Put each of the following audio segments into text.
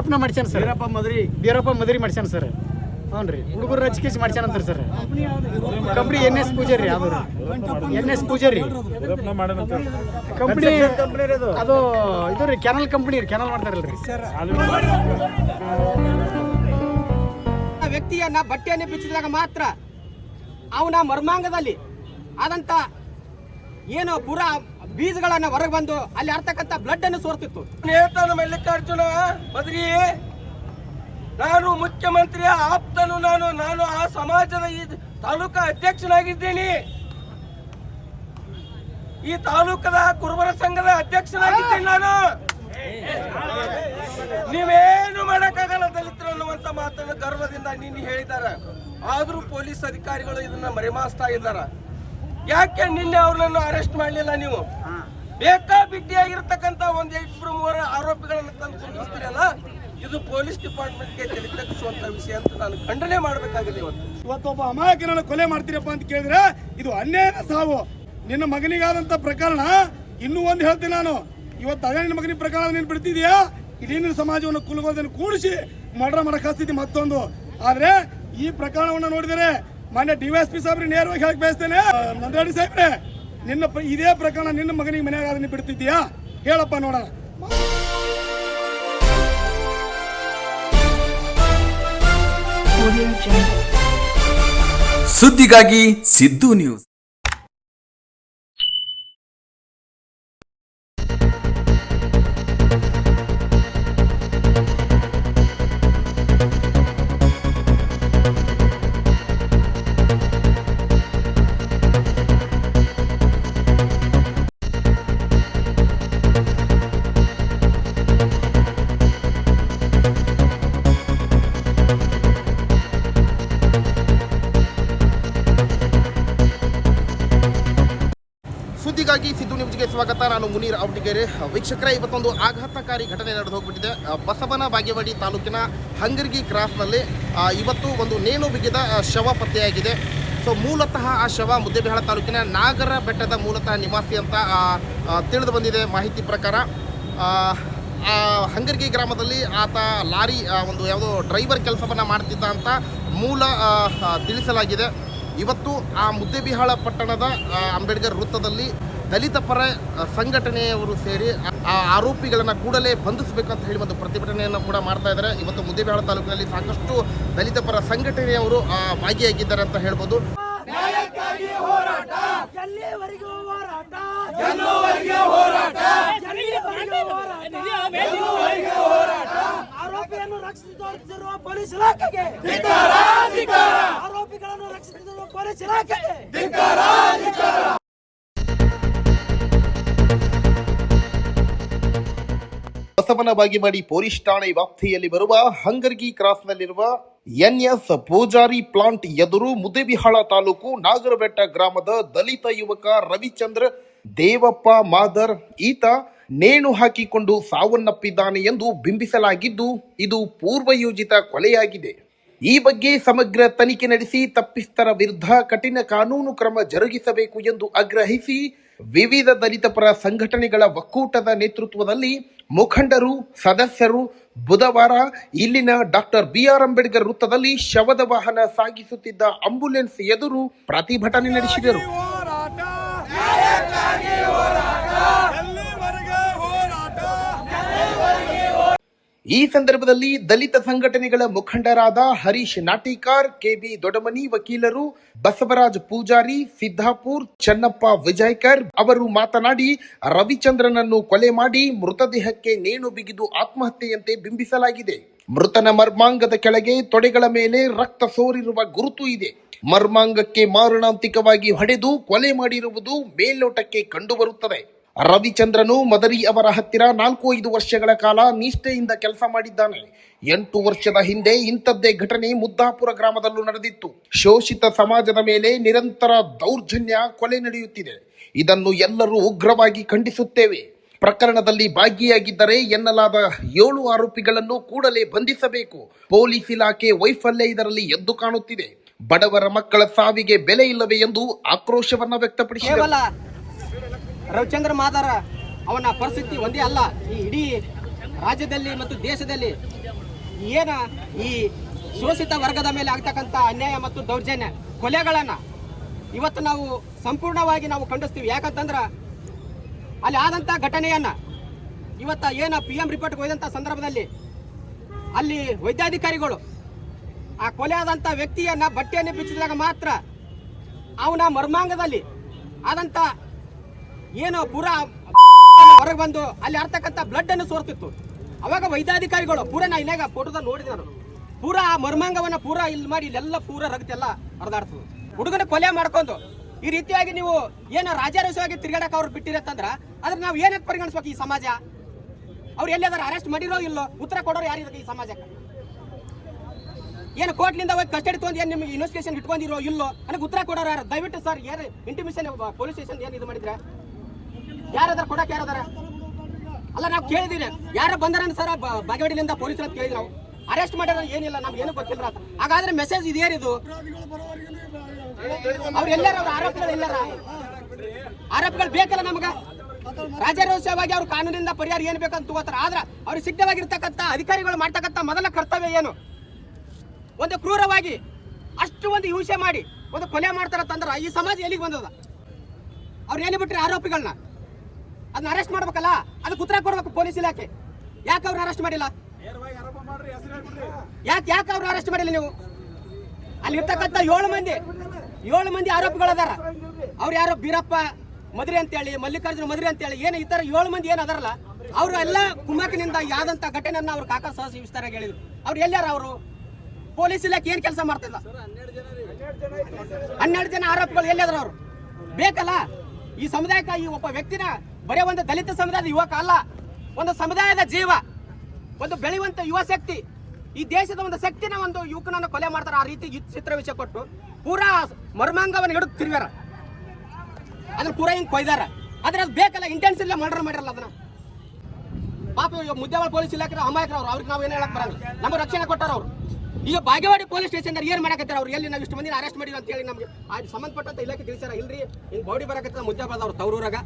ಬೀರಪ್ಪನ ಮಾಡ್ಸ್ಯಾನ sir. Beerappa ಮದ್ರಿ ಮಾಡ್ಸ್ಯಾನ sir. ಹ್ಞೂ ರೀ, ಹುಡುಗರು ರಚಿಕೇಶ್ ಮಾಡ್ಸ್ಯಾನಂತಾರೆ ಸರ್. ಕಂಪ್ನಿ NS ಪೂಜಾರಿ, ಅದು NS ಪೂಜಾರಿ ಕಂಪ್ನಿ. ಅದು ಇದು ರೀ ಕೆನಲ್ ಕಂಪ್ನಿ, ಕೆನಲ್ ಮಾಡ್ತಾರಲ್ರಿ. ವ್ಯಕ್ತಿಯನ್ನ ಬಟ್ಟೆಯನ್ನು ಬಿಚ್ಚಿದಾಗ ಮಾತ್ರ ಅವನ ಮರ್ಮಾಂಗದಲ್ಲಿ ಆದಂತ ಏನು ಪೂರಾ ಬೀಜಗಳನ್ನ ಹೊರಗೆ ಬಂದು ಅಲ್ಲಿ ಅರ್ತಕ್ಕಂಥ ಬ್ಲಡ್ ಅನ್ನು ಸೋರ್ತಿತ್ತು. ಹೇಳ್ತಾನೆ ಮಲ್ಲಿಕಾರ್ಜುನ ಮದ್ರಿ, ನಾನು ಮುಖ್ಯಮಂತ್ರಿಯ ಆಪ್ತನು, ನಾನು ಆ ಸಮಾಜದ ಈ ತಾಲೂಕಾ ಅಧ್ಯಕ್ಷನಾಗಿದ್ದೀನಿ, ಈ ತಾಲೂಕದ ಕುರುಬರ ಸಂಘದ ಅಧ್ಯಕ್ಷನಾಗಿದ್ದೀನಿ ನಾನು. ನೀವೇನು ಮಾಡಕ್ಕಾಗಲ್ಲ ದಲಿತರು ಅನ್ನುವಂತ ಮಾತನ್ನು ಗರ್ವದಿಂದ ನಿನ್ನೆ ಹೇಳಿದ್ದಾರೆ. ಆದ್ರೂ ಪೊಲೀಸ್ ಅಧಿಕಾರಿಗಳು ಇದನ್ನ ಮರೆಮಾಚ್ತಾ ಇದ್ದಾರೆ. ಯಾಕೆ ನಿನ್ನೆ ಅವ್ರನ್ನ ಅರೆಸ್ಟ್ ಮಾಡಲಿಲ್ಲ? ನೀವು ಬೇಕಾಬಿಟ್ಟಿಯಾಗಿರ್ತಕ್ಕಂಥ ಒಂದ್ 2-3 ಆರೋಪಿಗಳನ್ನ ತಂದು ಕುಂದಿಸ್ತೀರಲ್ಲ, ಇದು ಪೊಲೀಸ್ ಡಿಪಾರ್ಟ್ಮೆಂಟ್ಗೆ ತಲೆ ತಗ್ಗಿಸುವಂತ ವಿಷಯ ಅಂತ ನಾನು ಖಂಡನೆ ಮಾಡಬೇಕಾಗಿದೆ. ಇವತ್ತೊಬ್ಬ ಅಮಾಯಕನನ್ನು ಕೊಲೆ ಮಾಡ್ತೀರಪ್ಪ ಅಂತ ಕೇಳಿದ್ರೆ ಇದು ಅನ್ಯಾಯ ಸಾವು. ನಿನ್ನ ಮಗನಿಗಾದಂತ ಪ್ರಕರಣ ಇನ್ನೂ ಒಂದು ಹೇಳ್ತೀನಿ ನಾನು. ಇವತ್ತು ಅದೇ ನಿನ್ನ ಮಗನಿಗೆ ಪ್ರಕರಣ ನೀನು ಬಿಡ್ತಿದ್ಯಾ, ಇಡೀ ನಿನ್ನ ಸಮಾಜವನ್ನು ಕುಲಗೋದನ್ನು ಕೂಡಿಸಿ ಮರ್ಡರ್ ಮಾಡಕ್ ಹಚ್ತಿದ್ದಿ ಮತ್ತೊಂದು. ಆದ್ರೆ ಈ ಪ್ರಕರಣವನ್ನು ನೋಡಿದರೆ ಮಾನ್ಯ DYSP ಸಾಹೇಬ್ರಿಗೆ ನೇರವಾಗಿ ಹೇಳಕ್ ಬಯಸ್ತೇನೆ, ನಂದರೆಡ್ಡಿ ಸಾಹೇಬ್ರೆ, ನಿನ್ನ ಇದೇ ಪ್ರಕರಣ ನಿನ್ನ ಮಗನಿಗೆ ಮನೆಯಾಗ ಬಿಡ್ತಿದ್ಯಾ? ಹೇಳಪ್ಪ ನೋಡೋಣ. ಸುದ್ದಿಗಾಗಿ ಸಿದ್ದು ನ್ಯೂಸ್. ಸುದ್ದಿಗಾಗಿ ಸಿದ್ದು ನ್ಯೂಸ್ಗೆ ಸ್ವಾಗತ. ನಾನು ಮುನೀರ್ ಔಟಿಗೆರೆ. ವೀಕ್ಷಕರೇ, ಇವತ್ತೊಂದು ಆಘಾತಕಾರಿ ಘಟನೆ ನಡೆದು ಹೋಗ್ಬಿಟ್ಟಿದೆ. ಬಸವನ ಬಾಗೇವಾಡಿ ತಾಲೂಕಿನ ಹಂಗರ್ಗಿ ಕ್ರಾಸ್ನಲ್ಲಿ ಇವತ್ತು ಒಂದು ನೇಣು ಬಿಗಿದ ಶವ ಪತ್ತೆಯಾಗಿದೆ. ಸೊ ಮೂಲತಃ ಆ ಶವ ಮುದ್ದೇಬಿಹಾಳ ತಾಲೂಕಿನ ನಾಗರ ಬೆಟ್ಟದ ಮೂಲತಃ ನಿವಾಸಿ ಅಂತ ತಿಳಿದು ಬಂದಿದೆ ಮಾಹಿತಿ ಪ್ರಕಾರ. ಹಂಗರ್ಗಿ ಗ್ರಾಮದಲ್ಲಿ ಆತ ಲಾರಿ ಒಂದು ಯಾವುದೋ ಡ್ರೈವರ್ ಕೆಲಸವನ್ನು ಮಾಡ್ತಿದ್ದ ಅಂತ ಮೂಲ ತಿಳಿಸಲಾಗಿದೆ. ಇವತ್ತು ಆ ಮುದ್ದೇಬಿಹಾಳ ಪಟ್ಟಣದ ಅಂಬೇಡ್ಕರ್ ವೃತ್ತದಲ್ಲಿ ದಲಿತ ಪರ ಸಂಘಟನೆಯವರು ಸೇರಿ ಆ ಆರೋಪಿಗಳನ್ನು ಕೂಡಲೇ ಬಂಧಿಸಬೇಕಂತ ಹೇಳಿ ಒಂದು ಪ್ರತಿಭಟನೆಯನ್ನು ಕೂಡ ಮಾಡ್ತಾ ಇದ್ದಾರೆ. ಇವತ್ತು ಮುದ್ದೇಬಿಹಾಳ ತಾಲೂಕಿನಲ್ಲಿ ಸಾಕಷ್ಟು ದಲಿತ ಪರ ಸಂಘಟನೆಯವರು ಭಾಗಿಯಾಗಿದ್ದಾರೆ ಅಂತ ಹೇಳ್ಬೋದು. ಆರೋಪಿಯನ್ನು ರಕ್ಷಿಸುತ್ತಿರುವ ಪೊಲೀಸ್ ಇಲಾಖೆಗೆ ಆರೋಪಿಗಳನ್ನು ರಕ್ಷಿಸುತ್ತಿರುವ ಪೊಲೀಸ್ ಇಲಾಖೆಗೆ ಬಸವನ ಬಾಗೇವಾಡಿ ಪೊಲೀಸ್ ಠಾಣೆ ವ್ಯಾಪ್ತಿಯಲ್ಲಿ ಬರುವ ಹಂಗರ್ಗಿ ಕ್ರಾಸ್ನಲ್ಲಿರುವ NS ಪೂಜಾರಿ ಪ್ಲಾಂಟ್ ಎದುರು ಮುದ್ದೇಬಿಹಾಳ ತಾಲೂಕು ನಾಗರಬೆಟ್ಟ ಗ್ರಾಮದ ದಲಿತ ಯುವಕ ರವಿಚಂದ್ರ ದೇವಪ್ಪ ಮಾದರ್ ಈತ ನೇಣು ಹಾಕಿಕೊಂಡು ಸಾವನ್ನಪ್ಪಿದ್ದಾನೆ ಎಂದು ಬಿಂಬಿಸಲಾಗಿದ್ದು, ಇದು ಪೂರ್ವಯೋಜಿತ ಕೊಲೆಯಾಗಿದೆ. ಈ ಬಗ್ಗೆ ಸಮಗ್ರ ತನಿಖೆ ನಡೆಸಿ ತಪ್ಪಿಸ್ಥರ ವಿರುದ್ಧ ಕಠಿಣ ಕಾನೂನು ಕ್ರಮ ಜರುಗಿಸಬೇಕು ಎಂದು ಆಗ್ರಹಿಸಿ ವಿವಿಧ ದಲಿತ ಪರ ಸಂಘಟನೆಗಳ ಒಕ್ಕೂಟದ ನೇತೃತ್ವದಲ್ಲಿ ಮುಖಂಡರು ಸದಸ್ಯರು ಬುಧವಾರ ಇಲ್ಲಿನ ಡಾಕ್ಟರ್ BR ಅಂಬೇಡ್ಕರ್ ವೃತ್ತದಲ್ಲಿ ಶವದ ವಾಹನ ಸಾಗಿಸುತ್ತಿದ್ದ ಆಂಬ್ಯುಲೆನ್ಸ್ ಎದುರು ಪ್ರತಿಭಟನೆ ನಡೆಸಿದರು. ಈ ಸಂದರ್ಭದಲ್ಲಿ ದಲಿತ ಸಂಘಟನೆಗಳ ಮುಖಂಡರಾದ ಹರೀಶ್ ನಾಟಿಕಾರ್, KB ದೊಡಮನಿ ವಕೀಲರು, ಬಸವರಾಜ್ ಪೂಜಾರಿ, ಸಿದ್ದಾಪುರ್, ಚನ್ನಪ್ಪ ವಿಜಯ್ಕರ್ ಅವರು ಮಾತನಾಡಿ, ರವಿಚಂದ್ರನನ್ನು ಕೊಲೆ ಮಾಡಿ ಮೃತದೇಹಕ್ಕೆ ನೇಣು ಬಿಗಿದು ಆತ್ಮಹತ್ಯೆಯಂತೆ ಬಿಂಬಿಸಲಾಗಿದೆ. ಮೃತನ ಮರ್ಮಾಂಗದ ಕೆಳಗೆ ತೊಡೆಗಳ ಮೇಲೆ ರಕ್ತ ಸೋರಿರುವ ಗುರುತು ಇದೆ. ಮರ್ಮಾಂಗಕ್ಕೆ ಮಾರಣಾಂತಿಕವಾಗಿ ಹೊಡೆದು ಕೊಲೆ ಮಾಡಿರುವುದು ಮೇಲ್ನೋಟಕ್ಕೆ ಕಂಡುಬರುತ್ತದೆ. ರವಿಚಂದ್ರನು ಮದರಿ ಅವರ ಹತ್ತಿರ 4-5 ವರ್ಷಗಳ ಕಾಲ ನಿಷ್ಠೆಯಿಂದ ಕೆಲಸ ಮಾಡಿದ್ದಾನೆ. 8 ವರ್ಷದ ಹಿಂದೆ ಇಂಥದ್ದೇ ಘಟನೆ ಮುದ್ದಾಪುರ ಗ್ರಾಮದಲ್ಲೂ ನಡೆದಿತ್ತು. ಶೋಷಿತ ಸಮಾಜದ ಮೇಲೆ ನಿರಂತರ ದೌರ್ಜನ್ಯ, ಕೊಲೆ ನಡೆಯುತ್ತಿದೆ. ಇದನ್ನು ಎಲ್ಲರೂ ಉಗ್ರವಾಗಿ ಖಂಡಿಸುತ್ತೇವೆ. ಪ್ರಕರಣದಲ್ಲಿ ಭಾಗಿಯಾಗಿದ್ದರೆ ಎನ್ನಲಾದ 7 ಆರೋಪಿಗಳನ್ನು ಕೂಡಲೇ ಬಂಧಿಸಬೇಕು. ಪೊಲೀಸ್ ಇಲಾಖೆ ವೈಫಲ್ಯ ಇದರಲ್ಲಿ ಎದ್ದು ಕಾಣುತ್ತಿದೆ. ಬಡವರ ಮಕ್ಕಳ ಸಾವಿಗೆ ಬೆಲೆ ಇಲ್ಲವೇ ಎಂದು ಆಕ್ರೋಶವನ್ನ ವ್ಯಕ್ತಪಡಿಸಿದರು. ರವಿಚಂದ್ರ ಮಾದಾರ ಅವನ ಪರಿಸ್ಥಿತಿ ಒಂದೇ ಅಲ್ಲ, ಈ ಇಡೀ ರಾಜ್ಯದಲ್ಲಿ ಮತ್ತು ದೇಶದಲ್ಲಿ ಏನ ಈ ಶೋಷಿತ ವರ್ಗದ ಮೇಲೆ ಆಗ್ತಕ್ಕಂಥ ಅನ್ಯಾಯ ಮತ್ತು ದೌರ್ಜನ್ಯ ಕೊಲೆಗಳನ್ನ ಇವತ್ತು ನಾವು ಸಂಪೂರ್ಣವಾಗಿ ನಾವು ಖಂಡಿಸ್ತೀವಿ. ಯಾಕಂತಂದ್ರೆ ಅಲ್ಲಿ ಆದಂಥ ಘಟನೆಯನ್ನ ಇವತ್ತ ಏನು PM ರಿಪೋರ್ಟ್ಗೆ ಹೋದಂಥ ಸಂದರ್ಭದಲ್ಲಿ ಅಲ್ಲಿ ವೈದ್ಯಾಧಿಕಾರಿಗಳು ಆ ಕೊಲೆ ಆದಂಥ ವ್ಯಕ್ತಿಯನ್ನ ಬಟ್ಟೆಯನ್ನು ಬಿಚ್ಚಿದಾಗ ಮಾತ್ರ ಅವನ ಮರ್ಮಾಂಗದಲ್ಲಿ ಆದಂಥ ಏನು ಪೂರಾ ಹೊರಗೆ ಬಂದು ಅಲ್ಲಿ ಆಡ್ತಕ್ಕಂಥ ಬ್ಲಡ್ ಅನ್ನು ಸೋರ್ತಿತ್ತು. ಅವಾಗ ವೈದ್ಯಾಧಿಕಾರಿಗಳು ಪೂರಾ ನಾ ಇನ್ನಾಗ ಫೋಟೋದಲ್ಲಿ ನೋಡಿದೆ ನಾನು, ಪೂರಾ ಆ ಮರ್ಮಾಂಗವನ್ನ ಪೂರಾ ಇಲ್ಲಿ ಮಾಡಿ ಇಲ್ಲೆಲ್ಲ ಪೂರಾ ರಗತೆಲ್ಲ ಹರಿದಾಡ್ತದೆ. ಹುಡುಗನ ಕೊಲೆ ಮಾಡ್ಕೊಂಡು ಈ ರೀತಿಯಾಗಿ ನೀವು ಏನೋ ರಾಜಾರೋಷವಾಗಿ ತಿರುಗಾಡಕ್ಕೆ ಅವ್ರು ಬಿಟ್ಟಿರತ್ತಂದ್ರ ಅದ್ರ ನಾವು ಏನಕ್ಕೆ ಪರಿಗಣಿಸ್ಬೇಕು? ಈ ಸಮಾಜ ಅವ್ರು ಎಲ್ಲಿಯಾದ್ರೂ ಅರೆಸ್ಟ್ ಮಾಡಿರೋ ಇಲ್ಲೋ ಉತ್ತರ ಕೊಡೋರು ಯಾರಿದ್ದಾರೆ ಈ ಸಮಾಜಕ್ಕೆ? ಏನು ಕೋರ್ಟ್ನಿಂದ ಹೋಗಿ ಕಸ್ಟಡಿ ತೊಗೊಂಡು ಏನು ನಿಮಗೆ ಇನ್ವೆಸ್ಟಿಗೇಷನ್ ಇಟ್ಕೊಂಡಿರೋ ಇಲ್ಲೋ ನನಗೆ ಉತ್ತರ ಕೊಡೋರು ಯಾರು? ದಯವಿಟ್ಟು ಸರ್, ಏನು ಇಂಟಿಮೇಷನ್ ಪೊಲೀಸ್ ಸ್ಟೇಷನ್ ಏನು ಇದು ಮಾಡಿದ್ರೆ ಯಾರದಾರ ಕೊಡಕ್ಕೆ ಯಾರದಾರ? ಅಲ್ಲ ನಾವು ಕೇಳಿದೀವಿ ಯಾರು ಬಂದಾರ ಸರ್ ಬಾಗೇವಾಡಿಲಿಂದ ಪೊಲೀಸರ ಅಂತ ಕೇಳಿದ್ವಿ. ನಾವು ಅರೆಸ್ಟ್ ಮಾಡಿರೋ ಏನಿಲ್ಲ, ನಮ್ಗೆ ಏನು ಗೊತ್ತಿಲ್ಲ ಅಂತ. ಹಾಗಾದ್ರೆ ಮೆಸೇಜ್ ಇದೇನಿದು? ಅವ್ರು ಎಲ್ಲಾರ ಅವ್ರ ಆರೋಪಿಗಳು ಎಲ್ಲಾರ ಆರೋಪಿಗಳು ಬೇಕಲ್ಲ ನಮ್ಗೆ? ರಾಜಾರೋಷವಾಗಿ ಅವ್ರು ಕಾನೂನಿಂದ ಪರಿಹಾರ ಏನು ಬೇಕಂತ ತಗೋತಾರ. ಆದ್ರೆ ಅವ್ರಿಗೆ ಸಿದ್ಧವಾಗಿರ್ತಕ್ಕಂಥ ಅಧಿಕಾರಿಗಳು ಮಾಡ್ತಕ್ಕಂಥ ಮೊದಲ ಕರ್ತವ್ಯ ಏನು? ಒಂದು ಕ್ರೂರವಾಗಿ ಅಷ್ಟು ಒಂದು ಹಿಂಸೆ ಮಾಡಿ ಒಂದು ಕೊಲೆ ಮಾಡ್ತಾರಂತಂದ್ರೆ ಈ ಸಮಾಜ ಎಲ್ಲಿಗೆ ಬಂದದ? ಅವ್ರು ಏನು ಬಿಟ್ರೆ ಆರೋಪಿಗಳನ್ನ ಅದನ್ನ ಅರೆಸ್ಟ್ ಮಾಡ್ಬೇಕಲ್ಲ, ಅದಕ್ಕೆ ಉತ್ತರ ಕೊಡ್ಬೇಕು ಪೊಲೀಸ್ ಇಲಾಖೆ. ಯಾಕೆ ಅವ್ರನ್ನ ಅರೆಸ್ಟ್ ಮಾಡಿಲ್ಲ? ಯಾಕೆ ಅವ್ರನ್ನ ಅರೆಸ್ಟ್ ಮಾಡಿಲ್ಲ ನೀವು? ಅಲ್ಲಿ ಇರ್ತಕ್ಕಂಥ 7 ಮಂದಿ ಆರೋಪಿಗಳದಾರ. ಅವ್ರು ಯಾರೋ ಬೀರಪ್ಪ ಮದ್ರಿ ಅಂತೇಳಿ, ಮಲ್ಲಿಕಾರ್ಜುನ ಮದ್ರಿ ಅಂತೇಳಿ ಏನು ಈ ತರ 7 ಮಂದಿ ಏನು ಅದಾರಲ್ಲ, ಅವರು ಎಲ್ಲ ಕುಮ್ಮಕ್ಕಿನಿಂದ ಯಾವ್ದಂತ ಘಟನೆಯನ್ನ ಅವ್ರು ಕಾಕಾ ಸಹ ವಿಸ್ತಾರ ಹೇಳಿದ್ರು. ಅವ್ರು ಎಲ್ಲಾರ ಅವರು ಪೊಲೀಸ್ ಇಲಾಖೆ ಏನ್ ಕೆಲಸ ಮಾಡ್ತಿಲ್ಲ? 12 ಜನ ಆರೋಪಿಗಳು ಎಲ್ಲಾದ್ರ? ಅವರು ಬೇಕಲ್ಲ ಈ ಸಮುದಾಯಕ್ಕೆ. ಈ ಒಬ್ಬ ವ್ಯಕ್ತಿನ ಬರೀ ಒಂದು ದಲಿತ ಸಮುದಾಯದ ಯುವಕ ಅಲ್ಲ, ಒಂದು ಸಮುದಾಯದ ಜೀವ, ಒಂದು ಬೆಳೆಯುವಂತ ಯುವ ಶಕ್ತಿ, ಈ ದೇಶದ ಒಂದು ಶಕ್ತಿನ ಒಂದು ಯುವಕನನ್ನು ಕೊಲೆ ಮಾಡ್ತಾರೆ. ಆ ರೀತಿ ಚಿತ್ರ ವಿಷಯ ಕೊಟ್ಟು ಪೂರಾ ಮರ್ಮಾಂಗವನ್ನು ಹಿಡಿದು ತಿರುಗಾರ, ಅದನ್ನ ಪೂರಾ ಹಿಂಗ್ ಕೊಯ್ದಾರ. ಆದ್ರೆ ಅದು ಬೇಕಲ್ಲ, ಇಂಟೆನ್ಸಿಲ್ಲ ಮರ್ಡರ್ ಮಾಡಿರಲ್ಲ ಅದನ್ನ. ಪಾಪ ಮುದ್ದೇವಾಳ ಪೊಲೀಸ್ ಇಲಾಖೆ ಅಮಾಯಕರವ್ರು, ಅವ್ರಿಗೆ ನಾವು ಏನು ಹೇಳಕ್ ಬರಲ್ಲ, ನಮಗೆ ರಕ್ಷಣೆ ಕೊಟ್ಟಾರ ಅವ್ರು. ಈಗ ಬಾಗೇವಾಡಿ ಪೊಲೀಸ್ ಸ್ಟೇಷನ್ ಏನ್ ಮಾಡಕತ್ತಾರ ಅವ್ರು? ಎಲ್ಲಿ ನಾವು ಇಷ್ಟು ಮಂದಿನ ಅರೆಸ್ಟ್ ಮಾಡಿದ್ವಿ ಅಂತ ಹೇಳಿ ನಮಗೆ ಸಂಬಂಧಪಟ್ಟಂತ ಇಲಾಖೆ ತಿಳಿಸ್ಯಾರ. ಇಲ್ರಿ ಹಿಂಗ್ ಬಾಡಿ ಬರಕತ್ತ ಮುದ್ದೇವಾಳದವ್ರು ತವರೂರಾಗ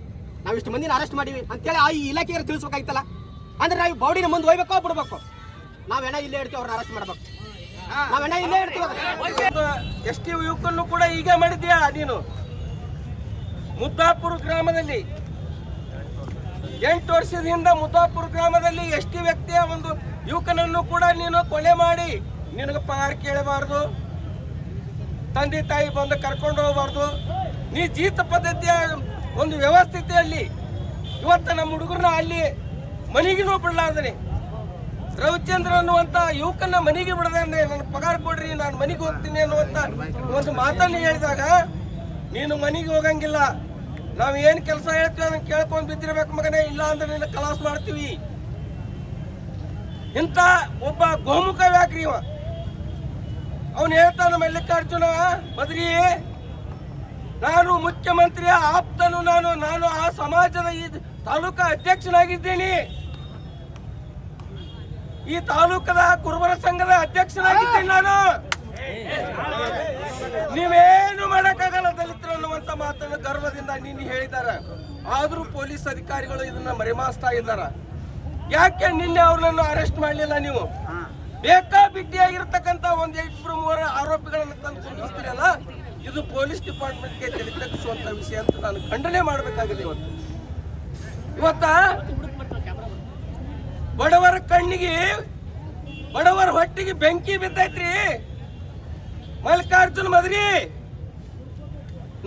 ನಾವು ಇಷ್ಟು ಮಂದಿನ ಅರೆಸ್ಟ್ ಮಾಡಿವಿ ಅಂತೇಳಿ ಆ ಇಲಾಖೆಗೆ ತಿಳಿಸ್ಬೇಕಾಯ್ತಲ್ಲ. ಅಂದ್ರೆ ನಾವು ಬಾಡಿನ ಮುಂದೆ ಹೋಗ್ಬೇಕೋ ಬಿಡ್ಬೇಕು? ನಾವೇನ ಇಲ್ಲೇ ಇರ್ತೀವಿ, ಅವ್ರನ್ನ ಅರೆಸ್ಟ್ ಮಾಡ್ಬೇಕು. ನಾವೇನ ಇಲ್ಲೇ ಇರ್ತೀವಿ. ಎಸ್ ಟಿ ಯುವಕನ್ನು ಕೂಡ ಈಗ ಮಾಡಿದ್ಯಾ ನೀನು? ಮುದ್ದಾಪುರ ಗ್ರಾಮದಲ್ಲಿ 8 ವರ್ಷದ ಹಿಂದೆ ಮುದ್ದಾಪುರ ಗ್ರಾಮದಲ್ಲಿ ಎಸ್ ಟಿ ವ್ಯಕ್ತಿಯ ಒಂದು ಯುವಕನನ್ನು ಕೂಡ ನೀನು ಕೊಲೆ ಮಾಡಿ ನಿನಗೆ ಪಗಾರ ಕೇಳಬಾರ್ದು, ತಂದೆ ತಾಯಿ ಬಂದು ಕರ್ಕೊಂಡು ಹೋಗಬಾರ್ದು. ನೀ ಜೀತ ಪದ್ಧತಿಯ ಒಂದು ವ್ಯವಸ್ಥೆಯಲ್ಲಿ ಇವತ್ತು ನಮ್ಮ ಹುಡುಗರನ್ನ ಅಲ್ಲಿ ಮನೆಗಿನೂ ಬಿಡಲಾರ್ದನೆ, ರವಿಚಂದ್ರ ಅನ್ನುವಂತ ಯುವಕನ ಮನೆಗೆ ಬಿಡದೆ ನನ್ನ ಪಗಾರ ಕೊಡ್ರಿ, ನಾನು ಮನೆಗೆ ಹೋಗ್ತೀನಿ ಅನ್ನುವಂತ ಒಂದು ಮಾತನ್ನು ಹೇಳಿದಾಗ ನೀನು ಮನೆಗೆ ಹೋಗಂಗಿಲ್ಲ, ನಾವು ಏನ್ ಕೆಲಸ ಹೇಳ್ತೀವಿ ಅದನ್ನ ಕೇಳ್ಕೊಂಡ್ ಬಿದ್ದಿರ್ಬೇಕು ಮಗನೇ, ಇಲ್ಲ ಅಂದ್ರೆ ನಿನ್ನ ಕಲಾಸ್ ಮಾಡ್ತೀವಿ. ಇಂಥ ಒಬ್ಬ ಗೋಮುಖ ವ್ಯಾಕ್ರಿ ಇವ. ಅವನು ಹೇಳ್ತಾನ, ಮಲ್ಲಿಕಾರ್ಜುನ ಮದ್ರಿ, ನಾನು ಮುಖ್ಯಮಂತ್ರಿಯ ಆಪ್ತನು, ನಾನು ಆ ಸಮಾಜದ ಈ ತಾಲೂಕಾ ಅಧ್ಯಕ್ಷನಾಗಿದ್ದೀನಿ, ಈ ತಾಲೂಕದ ಕುರುಬರ ಸಂಘದ ಅಧ್ಯಕ್ಷನಾಗಿದ್ದೀನಿ ನಾನು. ನೀವೇನು ಮಾಡಕ್ಕಾಗಲ್ಲ ದಲಿತರು ಅನ್ನುವಂತ ಮಾತನ್ನು ಗರ್ವದಿಂದ ನೀನು ಹೇಳಿದ್ದಾರೆ. ಆದ್ರೂ ಪೊಲೀಸ್ ಅಧಿಕಾರಿಗಳು ಇದನ್ನ ಮರೆಮಾಚ್ತಾ ಇದ್ದಾರ. ಯಾಕೆ ನಿನ್ನೆ ಅವ್ರನ್ನ ಅರೆಸ್ಟ್ ಮಾಡಲಿಲ್ಲ ನೀವು? ಬೇಕಾಬಿಟ್ಟಿಯಾಗಿರ್ತಕ್ಕಂಥ 1-2-3 ಆರೋಪಿಗಳನ್ನು ತಂದು ಕುಂದಿಸ್ತೀರಲ್ಲ, ಇದು ಪೊಲೀಸ್ ಡಿಪಾರ್ಟ್ಮೆಂಟ್ಗೆ ತಲೆ ತಗ್ಗಿಸುವಂತ ವಿಷಯ ಅಂತ ನಾನು ಖಂಡನೆ ಮಾಡಬೇಕಾಗಿದೆ. ಇವತ್ತ ಬಡವರ ಕಣ್ಣಿಗೆ, ಬಡವರ ಹೊಟ್ಟಿಗೆ ಬೆಂಕಿ ಬಿದ್ದೈತ್ರಿ. ಮಲ್ಲಿಕಾರ್ಜುನ ಮದ್ರಿ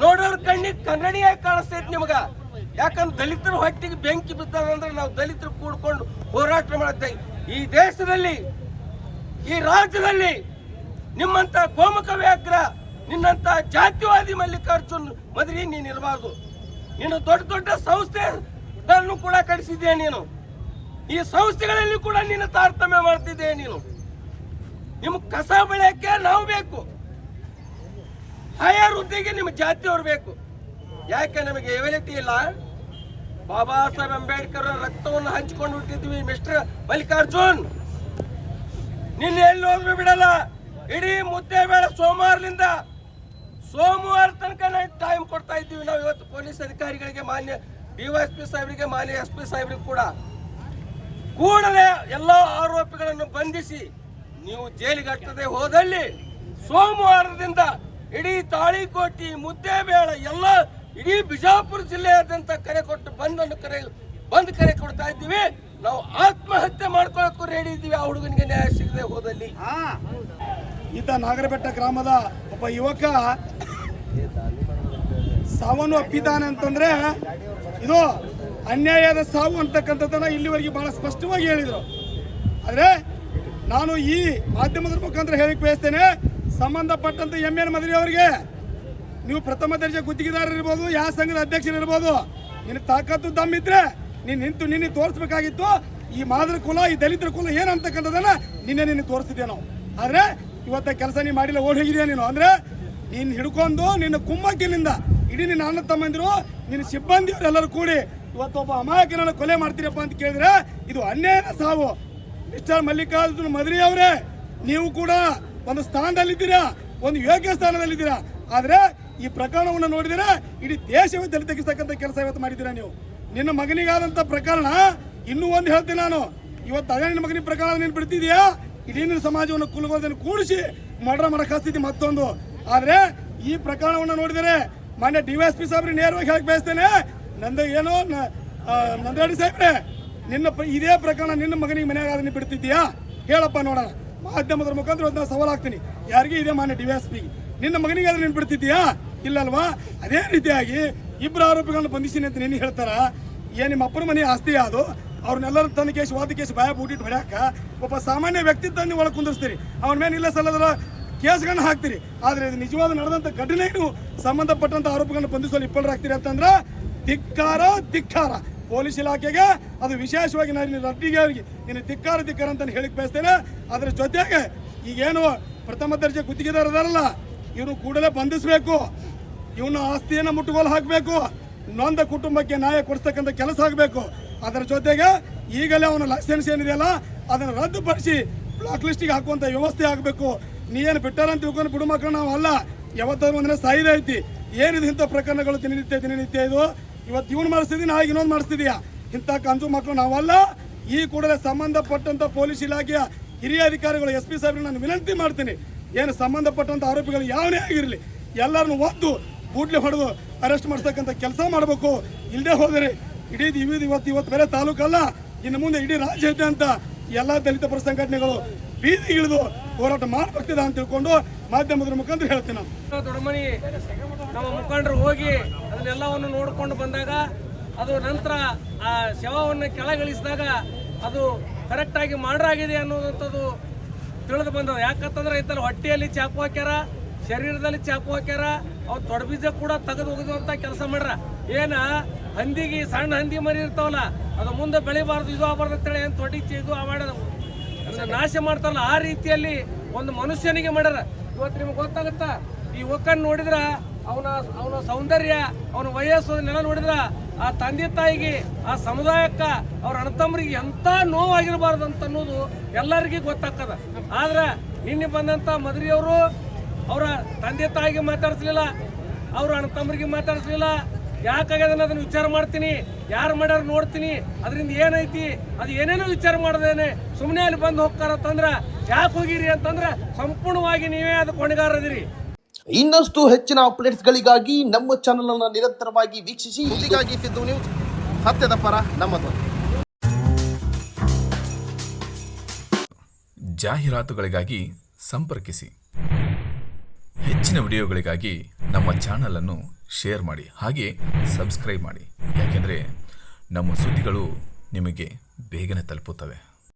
ನೋಡೋರ್ ಕಣ್ಣಿಗೆ ಕನ್ನಡಿಯಾಗಿ ಕಾಣಿಸ್ತೈತಿ ನಿಮಗ. ಯಾಕಂದ್ರೆ ದಲಿತರ ಹೊಟ್ಟಿಗೆ ಬೆಂಕಿ ಬಿದ್ದದಂದ್ರೆ ನಾವು ದಲಿತರು ಕೂಡ್ಕೊಂಡು ಹೋರಾಟ ಮಾಡ್ತೇವೆ. ಈ ದೇಶದಲ್ಲಿ, ಈ ರಾಜ್ಯದಲ್ಲಿ ನಿಮ್ಮಂತ ಗೋಮುಖ ವ್ಯಾಘ್ರ, ನಿನ್ನಂತ ಜಾತಿವಾದಿ ಮಲ್ಲಿಕಾರ್ಜುನ್ ಮದ್ರಿ ನೀನ್ ಇರಬಾರ್ದು. ನೀನು ದೊಡ್ಡ ದೊಡ್ಡ ಸಂಸ್ಥೆಗಳನ್ನು ಕೂಡ ಕಡಿಸಿದ್ದೆ ನೀನು. ಈ ಸಂಸ್ಥೆಗಳಲ್ಲಿ ಕೂಡ ನೀನು ತಾರತಮ್ಯ ಮಾಡ್ತಿದ್ದೆ ನೀನು. ನಿಮ್ ಕಸ ಬೆಳೆಯಕ್ಕೆ ನಾವು ಬೇಕು, ಹೈಯರ್ ಹುದ್ದೆಗೆ ನಿಮ್ಮ ಜಾತಿಯವ್ರು ಬೇಕು. ಯಾಕೆ ನಮಗೆ ಎಬಿಲಿಟಿ ಇಲ್ಲ? ಬಾಬಾ ಸಾಹೇಬ್ ಅಂಬೇಡ್ಕರ್ ರಕ್ತವನ್ನು ಹಂಚಿಕೊಂಡು ಹುಟ್ಟಿದ್ವಿ ಮಿಸ್ಟರ್ ಮಲ್ಲಿಕಾರ್ಜುನ್. ನಿನ್ನ ಎಲ್ಲಿ ಹೋದ್ರು ಬಿಡಲ್ಲ. ಇಡೀ ಮುದ್ದೇಬೇಡ ಸೋಮವಾರ ತನಕ ಟೈಮ್ ಕೊಡ್ತಾ ಇದ್ದೀವಿ ನಾವು. ಇವತ್ತು ಪೊಲೀಸ್ ಅಧಿಕಾರಿಗಳಿಗೆ, ಮಾನ್ಯ DYSP ಸಾಹೇಬರಿಗೆ, ಮಾನ್ಯ SP ಸಾಹೇಬರಿಗೆ ಕೂಡ ಕೂಡಲೇ ಎಲ್ಲ ಆರೋಪಿಗಳನ್ನು ಬಂಧಿಸಿ ನೀವು ಜೈಲಿಗೆ ಹಟ್ಟದೆ ಹೋದಲ್ಲಿ ಸೋಮವಾರದಿಂದ ಇಡೀ ತಾಳಿಕೋಟಿ ಮುದ್ದೇಬೇಳ ಎಲ್ಲ ಇಡೀ ಬಿಜಾಪುರ ಜಿಲ್ಲೆಯಾದ್ಯಂತ ಕರೆ ಕೊಟ್ಟು ಬಂದ್ ಕರೆ ಕೊಡ್ತಾ ಇದ್ದೀವಿ. ನಾವು ಆತ್ಮಹತ್ಯೆ ಮಾಡ್ಕೊಳ್ಳೋಕ್ಕೂ ರೆಡಿ ಇದ್ದೀವಿ ಆ ಹುಡುಗನಿಗೆ ನ್ಯಾಯ ಸಿಗದೆ ಹೋದಲ್ಲಿ. ಈತ ನಾಗರಬೆಟ್ಟ ಗ್ರಾಮದ ಒಬ್ಬ ಯುವಕ ಸಾವನ್ನು ಅಪ್ಪಿದ್ದಾನೆ ಅಂತಂದ್ರೆ ಇದು ಅನ್ಯಾಯದ ಸಾವು ಅಂತಕ್ಕಂಥದ್ದನ್ನ ಇಲ್ಲಿವರೆಗೆ ಬಹಳ ಸ್ಪಷ್ಟವಾಗಿ ಹೇಳಿದ್ರು. ಆದ್ರೆ ನಾನು ಈ ಮಾಧ್ಯಮದ ಮುಖಾಂತರ ಹೇಳಿಕ್ ಬಯಸ್ತೇನೆ, ಸಂಬಂಧಪಟ್ಟಂತ ಎನ್ ಮದರಿ ಅವರಿಗೆ, ನೀವು ಪ್ರಥಮ ದರ್ಜೆ ಗುತ್ತಿಗೆದಾರರು ಇರ್ಬೋದು, ಯಾವ ಸಂಘದ ಅಧ್ಯಕ್ಷರು ಇರ್ಬೋದು, ನಿನ್ನ ತಾಕತ್ತು ದಮ್ಮಿದ್ರೆ ನೀನು ನಿಂತು ನಿನ್ನೆ ತೋರಿಸ್ಬೇಕಾಗಿತ್ತು. ಈ ಮಾದರ ಕುಲ, ಈ ದಲಿತರ ಕುಲ ಏನಂತಕ್ಕಂಥದನ್ನ ನಿನ್ನೆ ತೋರಿಸ್ತಿದ್ದೆ ನಾವು. ಆದ್ರೆ ಇವತ್ತ ಕೆಲಸ ನೀ ಮಾಡಿಲ್ಲ, ಓಡಿ ಹೋಗಿದ್ಯಾ ನೀನು. ಅಂದ್ರೆ ನೀನ್ ಹಿಡ್ಕೊಂಡು ನಿನ್ನ ಕುಮ್ಮಕ್ಕಿನಿಂದ ಇಡೀ ನಿನ್ನ ಅಣ್ಣ ತಮ್ಮಂದಿರು, ನಿನ್ನ ಸಿಬ್ಬಂದಿಯವರು ಎಲ್ಲರೂ ಕೂಡಿ ಇವತ್ತೊಬ್ಬ ಅಮಾಯಕನನ್ನ ಕೊಲೆ ಮಾಡ್ತೀರಪ್ಪ ಅಂತ ಕೇಳಿದ್ರೆ ಇದು ಅನ್ಯಾಯದ ಸಾವು. ಮಿಸ್ಟರ್ ಮಲ್ಲಿಕಾರ್ಜುನ ಮದರಿ ಅವರೇ, ನೀವು ಕೂಡ ಒಂದು ಸ್ಥಾನದಲ್ಲಿದ್ದೀರಾ, ಒಂದು ಯೋಗ್ಯ ಸ್ಥಾನದಲ್ಲಿದ್ದೀರಾ. ಆದ್ರೆ ಈ ಪ್ರಕರಣವನ್ನು ನೋಡಿದ್ರೆ ಇಡೀ ದೇಶವೇ ತಲೆ ತೆಗಿಸ್ತಕ್ಕಂಥ ಕೆಲಸ ಇವತ್ತು ಮಾಡಿದ್ದೀರಾ ನೀವು. ನಿನ್ನ ಮಗನಿಗಾದಂತ ಪ್ರಕರಣ ಇನ್ನೂ ಒಂದು ಹೇಳ್ತೀನಿ ನಾನು, ಇವತ್ತು ಅದೇ ನಿನ್ನ ಮಗನಿಗೆ ಪ್ರಕರಣ ನೀನು ಬಿಡ್ತಿದ್ಯಾ, ಇಡೀ ನಿನ್ನ ಸಮಾಜವನ್ನು ಕುಲಗೋದನ್ನು ಕೂಡಿಸಿ ಮರ್ಡರ್ ಮಾಡಕ್ ಹಚ್ತಿದ್ದಿ ಮತ್ತೊಂದು. ಆದ್ರೆ ಈ ಪ್ರಕರಣವನ್ನು ನೋಡಿದರೆ ಮಾನ್ಯ ಡಿವೈಎಸ್ಪಿ ಸಾಹೇಬ್ರಿಗೆ ನೇರವಾಗಿ ಹೇಳಕ್ ಬಯಸ್ತೇನೆ, ನಂದರೆಡ್ಡಿ ಸಾಹೇಬ್ರೆ, ಇದೇ ಪ್ರಕರಣ ನಿನ್ನ ಮಗನಿಗೆ ಮನೆಯಾಗ ನೀನು ಬಿಡ್ತಿದ್ಯಾ ಹೇಳಪ್ಪ ನೋಡೋಣ. ಮಾಧ್ಯಮದ ಮುಖಾಂತರ ನಾನು ಸವಾಲಾಗ್ತೀನಿ ಯಾರಿಗೆ, ಇದೇ ಮಾನ್ಯ ಡಿವೈಎಸ್ಪಿ, ನಿನ್ನ ಮಗನಿಗೆ ಆದ್ರೆ ನೀನು ಬಿಡ್ತಿದ್ಯಾ ಇಲ್ಲಲ್ವಾ? ಅದೇ ರೀತಿಯಾಗಿ ಇಬ್ಬರು ಆರೋಪಿಗಳನ್ನ ಬಂಧಿಸಿನಿ ಅಂತ ನಿನ್ನ ಹೇಳ್ತಾರ. ಏನ್ ನಿಮ್ಮ ಅಪ್ಪನ ಮನೆ ಆಸ್ತಿ ಅದು, ಅವ್ರನ್ನೆಲ್ಲರೂ ತಂದು ಕೇಸ್ ವಾದ ಕೇಸ್ ಭಯ ಬೂಟಿಟ್ಟು ಹೊಡ್ಯಾಕ ಒಬ್ಬ ಸಾಮಾನ್ಯ ವ್ಯಕ್ತಿ ತಂದು ಒಳಗೆ ಕುಂದಿರ್ಸ್ತೀರಿ, ಅವನ ಮೇಲೆ ಇಲ್ಲ ಸಲ್ಲದರ ಕೇಸ್ಗಳನ್ನ ಹಾಕ್ತೀರಿ. ಆದ್ರೆ ಇದು ನಿಜವಾದ ನಡೆದಂತ ಘಟನೆಗೂ ಸಂಬಂಧಪಟ್ಟಂತ ಆರೋಪಿಗಳನ್ನ ಬಂಧಿಸಲು ವಿಫಲರಾಗ್ತೀರಿ ಅಂತಂದ್ರ ಧಿಕ್ಕಾರ ಪೊಲೀಸ್ ಇಲಾಖೆಗೆ, ಅದು ವಿಶೇಷವಾಗಿ ನಾನು ರಡ್ಡಿಗೆ ಅವರಿಗೆ ನಿನ್ನ ಧಿಕ್ಕಾರ ಅಂತ ಹೇಳಿಕ್ ಬಯಸ್ತೇನೆ. ಅದ್ರ ಜೊತೆಗೆ ಈಗೇನು ಪ್ರಥಮ ದರ್ಜೆ ಗುತ್ತಿಗೆದಾರ ಅದಾರಲ್ಲ, ಇವ್ರು ಕೂಡಲೇ ಬಂಧಿಸಬೇಕು, ಇವನ ಆಸ್ತಿಯನ್ನ ಮುಟ್ಟುಗೋಲು ಹಾಕಬೇಕು, ನೊಂದ ಕುಟುಂಬಕ್ಕೆ ನ್ಯಾಯ ಕೊಡಿಸ್ತಕ್ಕಂಥ ಕೆಲಸ ಆಗಬೇಕು. ಅದರ ಜೊತೆಗೆ ಈಗಲೇ ಅವನ ಲೈಸೆನ್ಸ್ ಏನಿದೆಯಲ್ಲ ಅದನ್ನು ರದ್ದುಪಡಿಸಿ ಬ್ಲಾಕ್ ಲಿಸ್ಟಿಗೆ ಹಾಕುವಂತ ವ್ಯವಸ್ಥೆ ಆಗಬೇಕು. ನೀನು ಬಿಟ್ಟಾರಂತ ತಿಳ್ಕೊಂಡು ಬಿಡು ಮಕ್ಕಳು ನಾವು ಅಲ್ಲ, ಯಾವತ್ತಾದ್ರೂ ಒಂದಿನ ಸಾಯಿದೆ ಐತಿ. ಏನಿದೆ ಇಂಥ ಪ್ರಕರಣಗಳು ದಿನನಿತ್ಯ ಇದು, ಇವತ್ತು ಇವನು ಮಾಡಿಸ್ತಿದ್ದೀನಿ, ನಾಳೆ ಇನ್ನೊಂದು ಮಾಡಿಸ್ತಿದೀಯಾ, ಇಂಥ ಕಂಜು ಮಕ್ಕಳು ನಾವಲ್ಲ. ಈ ಕೂಡಲೇ ಸಂಬಂಧಪಟ್ಟಂತ ಪೊಲೀಸ್ ಇಲಾಖೆಯ ಹಿರಿಯ ಅಧಿಕಾರಿಗಳು, SP ಸಾಹೇಬ್ರಿಗೆ ನಾನು ವಿನಂತಿ ಮಾಡ್ತೀನಿ, ಏನು ಸಂಬಂಧಪಟ್ಟಂತ ಆರೋಪಿಗಳು ಯಾವನೇ ಆಗಿರಲಿ ಎಲ್ಲರನ್ನು ಒದ್ದು ಬೂಟ್ಲಿ ಹೊಡೆದು ಅರೆಸ್ಟ್ ಮಾಡಿಸ್ತಕ್ಕಂಥ ಕೆಲಸ ಮಾಡಬೇಕು. ಇಲ್ಲದೆ ಹೋದರೆ ಇಡೀ ಇವತ್ತು ಬೇರೆ ತಾಲೂಕಲ್ಲ, ಇನ್ನು ಮುಂದೆ ಇಡೀ ರಾಜ್ಯ ಐತೆ ಅಂತ ಎಲ್ಲ ದಲಿತ ಪರ ಸಂಘಟನೆಗಳು ಬೀದಿಗಿಳಿದು ಹೋರಾಟ ಮಾಡಬೇಕಿದೆ ಅಂತ ತಿಳ್ಕೊಂಡು ಮಾಧ್ಯಮದ ಮುಖಾಂತರ ಹೇಳ್ತೀನಿ. ನಾನು ದೊಡ್ಡಮನಿ ನಮ್ಮ ಮುಖಂಡರು ಹೋಗಿ ಅದನ್ನೆಲ್ಲವನ್ನು ನೋಡ್ಕೊಂಡು ಬಂದಾಗ, ಅದು ನಂತರ ಆ ಶವವನ್ನು ಕೆಳಗಿಳಿಸಿದಾಗ ಅದು ಕರೆಕ್ಟ್ ಆಗಿ ಮರ್ಡರ್ ಆಗಿದೆ ಅನ್ನೋದಂಥದ್ದು ತಿಳಿದು ಬಂದದ. ಯಾಕಂತಂದ್ರೆ ಇತರ ಹೊಟ್ಟೆಯಲ್ಲಿ ಚಾಕು ಹಾಕ್ಯಾರ, ಶರೀರದಲ್ಲಿ ಚಾಕು ಹಾಕ್ಯಾರ, ಅವ್ರು ತೊಡಬೀಜ ಕೂಡ ತೆಗೆದು ಹೋಗಿದಂತ ಕೆಲಸ ಮಾಡ್ರ. ಏನ ಹಂದಿಗೆ ಸಣ್ಣ ಹಂದಿ ಮರಿ ಇರ್ತಾವಲ್ಲ, ಅದು ಮುಂದೆ ಬೆಳಿಬಾರ್ದು, ಇದು ಆಗಬಾರ್ದು ಅಂತೇಳಿ ಏನು ತೊಡಿಚಿ ಇದು ಮಾಡೋದು ನಾಶ ಮಾಡ್ತಾರಲ್ಲ, ಆ ರೀತಿಯಲ್ಲಿ ಒಂದು ಮನುಷ್ಯನಿಗೆ ಮಾಡ್ಯಾರ. ಇವತ್ತು ನಿಮ್ಗೆ ಗೊತ್ತಾಗುತ್ತಾ, ಈ ಯುವಕನ್ ನೋಡಿದ್ರ ಅವನ ಸೌಂದರ್ಯ, ಅವನ ವಯಸ್ಸು ನೋಡಿದ್ರ ಆ ತಂದೆ ತಾಯಿಗೆ, ಆ ಸಮುದಾಯಕ್ಕ, ಅವ್ರ ಅಣ್ಣತಮ್ಮರಿಗೆ ಎಂತ ನೋವಾಗಿರಬಾರ್ದು ಅಂತ ಅನ್ನೋದು ಎಲ್ಲರಿಗೂ ಗೊತ್ತಾಗ್ತದ. ಆದ್ರೆ ನಿನ್ನೆ ಬಂದಂತ ಮದರಿಯವರು ಅವರ ತಂದೆ ತಾಯಿಗೆ ಮಾತಾಡಿಸ್ಲಿಲ್ಲ, ಅವ್ರ ಅಣ್ಣತಮ್ಮರಿಗೆ ಮಾತಾಡಿಸ್ಲಿಲ್ಲ. ಯಾಕಾಗ್ಯದ ಅದನ್ನ ವಿಚಾರ ಮಾಡ್ತೀನಿ, ಯಾರು ಮಾಡ್ಯಾರ ನೋಡ್ತೀನಿ, ಅದರಿಂದ ಏನೈತಿ ಅದು ಏನೇನೋ ವಿಚಾರ ಮಾಡದೇನೆ ಸುಮ್ಮನೆ ಅಲ್ಲಿ ಬಂದು ಹೋಗ್ತಾರಂತಂದ್ರ ಯಾಕೆ ಹೋಗಿರಿ ಅಂತಂದ್ರ ಸಂಪೂರ್ಣವಾಗಿ ನೀವೇ ಅದಕ್ಕೆ ಹೊಣೆಗಾರದಿರಿ. ಇನ್ನಷ್ಟು ಹೆಚ್ಚಿನ ಅಪ್ಡೇಟ್ಸ್ಗಳಿಗಾಗಿ ನಮ್ಮ ಚಾನೆಲ್ ಅನ್ನು ನಿರಂತರವಾಗಿ ವೀಕ್ಷಿಸಿ. ಸುದ್ದಿಗಾಗಿ ಸಿದ್ದು ನ್ಯೂಸ್, ಸತ್ಯದ ಪರ ನಮ್ಮದು. ಜಾಹೀರಾತುಗಳಿಗಾಗಿ ಸಂಪರ್ಕಿಸಿ. ಹೆಚ್ಚಿನ ವಿಡಿಯೋಗಳಿಗಾಗಿ ನಮ್ಮ ಚಾನಲನ್ನು ಶೇರ್ ಮಾಡಿ, ಹಾಗೆ ಸಬ್ಸ್ಕ್ರೈಬ್ ಮಾಡಿ. ಯಾಕೆಂದರೆ ನಮ್ಮ ಸುದ್ದಿಗಳು ನಿಮಗೆ ಬೇಗನೆ ತಲುಪುತ್ತವೆ.